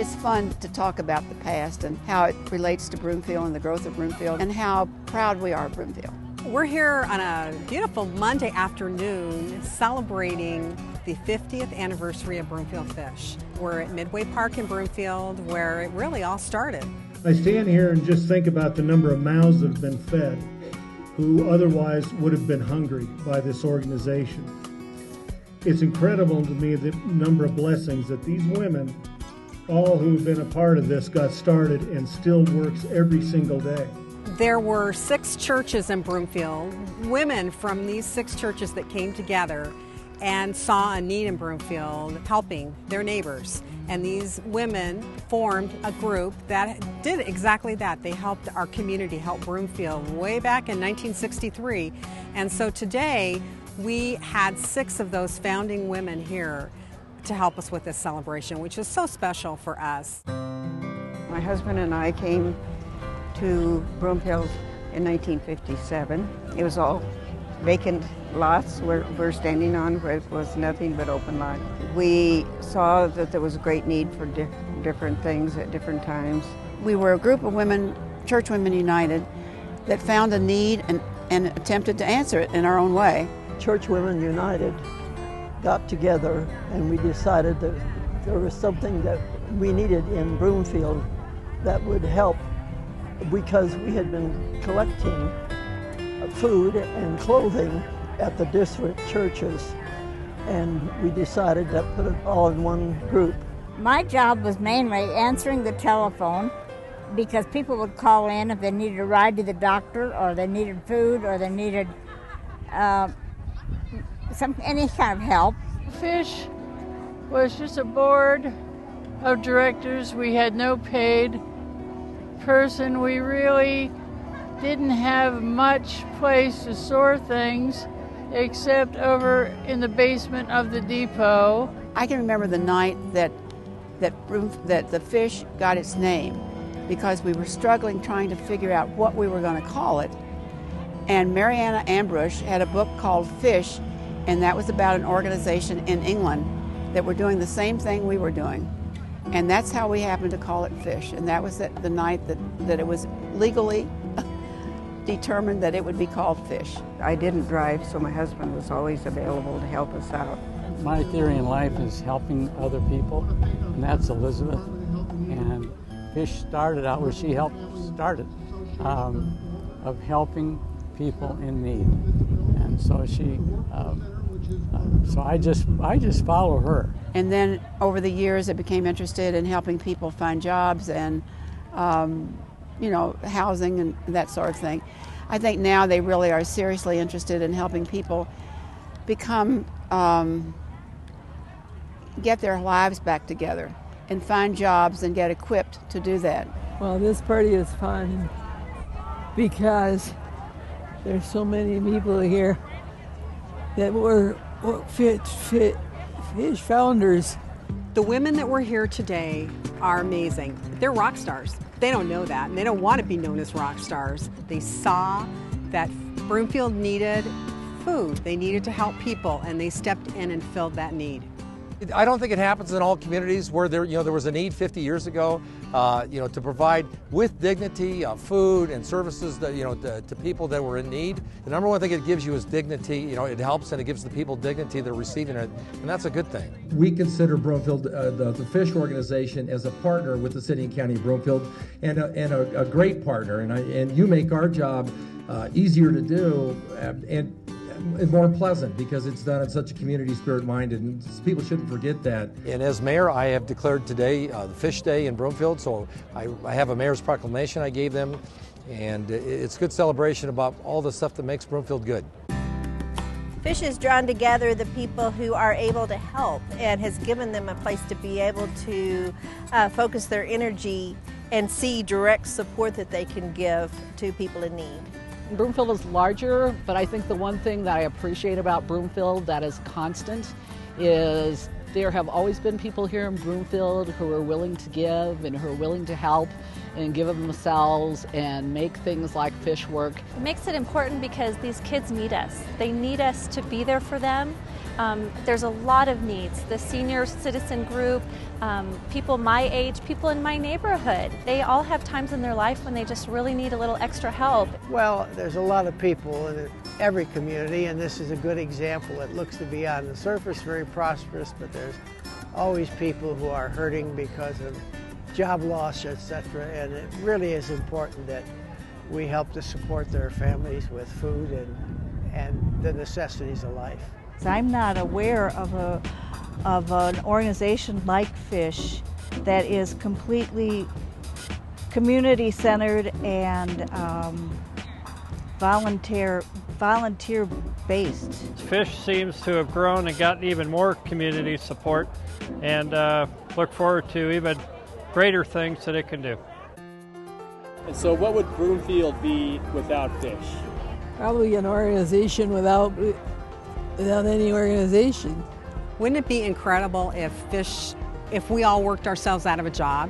It's fun to talk about the past and how it relates to Broomfield and the growth of Broomfield and how proud we are of Broomfield. We're here on a beautiful Monday afternoon celebrating the 50th anniversary of Broomfield Fish. We're at Midway Park in Broomfield where it really all started. I stand here and just think about the number of mouths that have been fed who otherwise would have been hungry by this organization. It's incredible to me the number of blessings that these women, all who have been a part of this, got started and still works every single day. There were 6 churches in Broomfield, women from these 6 churches that came together and saw a need in Broomfield helping their neighbors. And these women formed a group that did exactly that. They helped our community, help Broomfield way back in 1963. And so today we had 6 of those founding women here to help us with this celebration, which is so special for us. My husband and I came to Broomfield in 1957. It was all vacant lots we're standing on, where it was nothing but open lot. We saw that there was a great need for different things at different times. We were a group of women, Church Women United, that found a need and attempted to answer it in our own way. Church Women United got together and we decided that there was something that we needed in Broomfield that would help, because we had been collecting food and clothing at the district churches, and we decided to put it all in one group. My job was mainly answering the telephone, because people would call in if they needed a ride to the doctor, or they needed food, or they needed any kind of help. Fish was just a board of directors. We had no paid person. We really didn't have much place to store things except over in the basement of the depot. I can remember the night that the fish got its name, because we were struggling trying to figure out what we were going to call it. And Mariana Ambrush had a book called Fish, and that was about an organization in England that were doing the same thing we were doing. And that's how we happened to call it Fish. And that was the night that it was legally determined that it would be called Fish. I didn't drive, so my husband was always available to help us out. My theory in life is helping other people, and that's Elizabeth. And Fish started out where she helped start it, of helping people in need. And so so I just follow her. And then over the years, I became interested in helping people find jobs and, housing and that sort of thing. I think now they really are seriously interested in helping people become, get their lives back together and find jobs and get equipped to do that. Well, this party is fun because there's so many people here that were fish founders. The women that were here today are amazing. They're rock stars. They don't know that, and they don't want to be known as rock stars. They saw that Broomfield needed food. They needed to help people, and they stepped in and filled that need. I don't think it happens in all communities where there was a need 50 years ago, to provide with dignity food and services that, to people that were in need. The number one thing it gives you is dignity. It helps and it gives the people dignity that are receiving it, and that's a good thing. We consider Broomfield, the Fish organization, as a partner with the City and County of Broomfield, and a great partner. And you make our job easier to do and more pleasant, because it's done in such a community spirit minded, and people shouldn't forget that. And as mayor, I have declared today the Fish Day in Broomfield, so I have a mayor's proclamation I gave them, and it's a good celebration about all the stuff that makes Broomfield good. Fish has drawn together the people who are able to help and has given them a place to be able to focus their energy and see direct support that they can give to people in need. Broomfield is larger, but I think the one thing that I appreciate about Broomfield that is constant is There have always been people here in Broomfield who are willing to give and who are willing to help and give of themselves and make things like fish work. It makes it important because these kids need us. They need us to be there for them. There's a lot of needs. The senior citizen group, people my age, people in my neighborhood, they all have times in their life when they just really need a little extra help. Well, there's a lot of people in every community, and this is a good example. It looks to be on the surface very prosperous, but there's always people who are hurting because of job loss, etc. And it really is important that we help to support their families with food and the necessities of life. I'm not aware of an organization like Fish that is completely community-centered and volunteer-based. Fish seems to have grown and gotten even more community support, and look forward to even greater things that it can do. And so what would Broomfield be without Fish? Probably an organization without any organization. Wouldn't it be incredible if we all worked ourselves out of a job?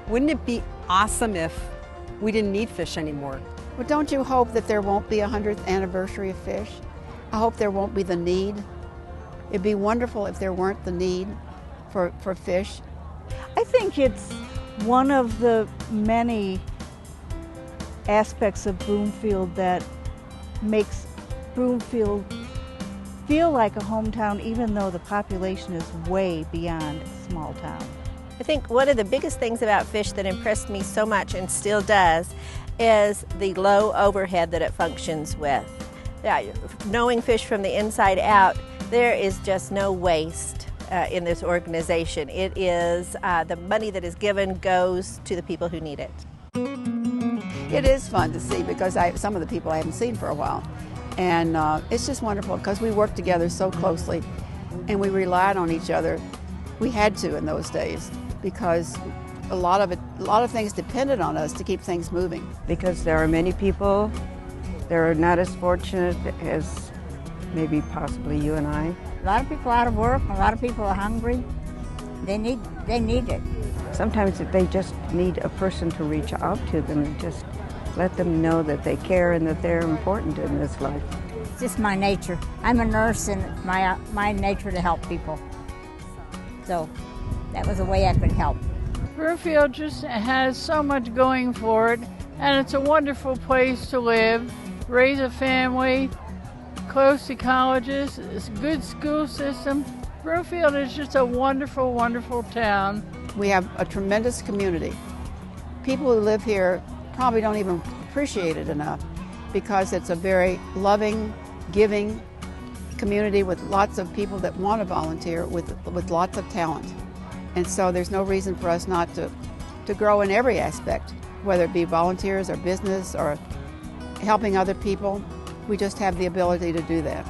Wouldn't it be awesome if we didn't need Fish anymore? Well, don't you hope that there won't be a 100th anniversary of Fish? I hope there won't be the need. It'd be wonderful if there weren't the need for Fish. I think it's one of the many aspects of Broomfield that makes Broomfield feel like a hometown, even though the population is way beyond a small town. I think one of the biggest things about Fish that impressed me so much and still does is the low overhead that it functions with. Knowing Fish from the inside out, there is just no waste in this organization. It is the money that is given goes to the people who need it. It is fun to see because some of the people I haven't seen for a while. And it's just wonderful because we worked together so closely and we relied on each other. We had to in those days because a lot of things depended on us to keep things moving. Because there are many people that are not as fortunate as maybe possibly you and I. A lot of people out of work, a lot of people are hungry. They need it. Sometimes they just need a person to reach out to them and just let them know that they care and that they're important in this life. It's just my nature. I'm a nurse and it's my nature to help people. So that was a way I could help. Broomfield just has so much going for it, and it's a wonderful place to live, raise a family, close to colleges, it's a good school system. Broomfield is just a wonderful, wonderful town. We have a tremendous community. People who live here probably don't even appreciate it enough because it's a very loving, giving community with lots of people that want to volunteer with lots of talent. And so there's no reason for us not to grow in every aspect, whether it be volunteers or business or helping other people. We just have the ability to do that.